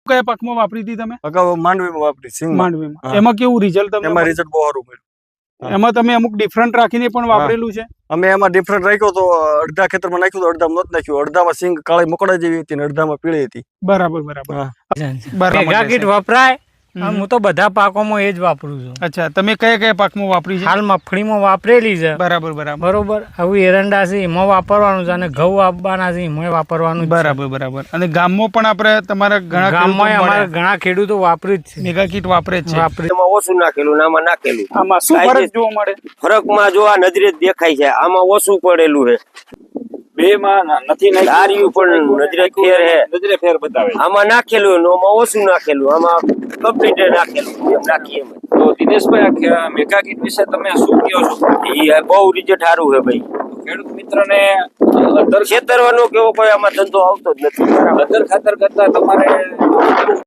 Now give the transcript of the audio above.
કયા પાકમાં વાપરી હતી તમે? અગાઉ માંડવીમાં વાપરી, સિંગમાં. માંડવીમાં. એમાં કેવું રિઝલ્ટ તમને? એમાં રિઝલ્ટ બહુ સારું મળ્યું. એમાં તમે અમુક ડિફરન્ટ રાખીને પણ વાપરેલું છે? અમે એમાં ડિફરન્ટ રાખ્યો તો અડધા ખેતરમાં નાખ્યું તો અડધામાં નહોતું નાખ્યું. અડધામાં સિંગ કાળી મકોડા જેવી હતી ને અડધામાં પીળી હતી. બરાબર બરાબર. મેગા કીટ વપરાય. હું તો બધા પાકોમાં એ જ વાપરું છું. અચ્છા, તમે કયા કયા પાકમાં વાપરી છે? હાલ મગફળીમાં વાપરેલી છે. બરાબર બરાબર. બરોબર. હવે એરંડા છે એમાં વાપરવાનું છે અને ઘઉં આપવાના છે એમાં વાપરવાનું. બરાબર બરાબર. અને ગામમાં પણ આપણે તમારા અમારા ઘણા ખેડૂતો વાપરી જ છે. મેગા કીટ વાપરે જ છે. એમાં ઓછું નાખેલું ને આમાં નાખેલું. આમાં શું ફરક જોવા મળે? ફરકમાં જો આ નજરે જ દેખાય છે, આમાં ઓછું પડેલું છે. બે માં નથી દારિયું પણ નજરે ફેર હે, નજરે ફેર બતાવે. આમાં નાખેલું ને આમાં ઓછું નાખેલું, આમાં કમ્પ્લીટ નાખેલું. એમ નાખીએ તો દિનેશભાઈ, આ મેગા કીટ વિશે તમે શું કહો છો? એ બહુ રિઝલ્ટ સારું છે ભાઈ. ખેડૂત મિત્રને ખેતરવાનો કેવો કોઈ આમાં ધંધો આવતો જ નથી. અધર ખાતર કરતા તમારે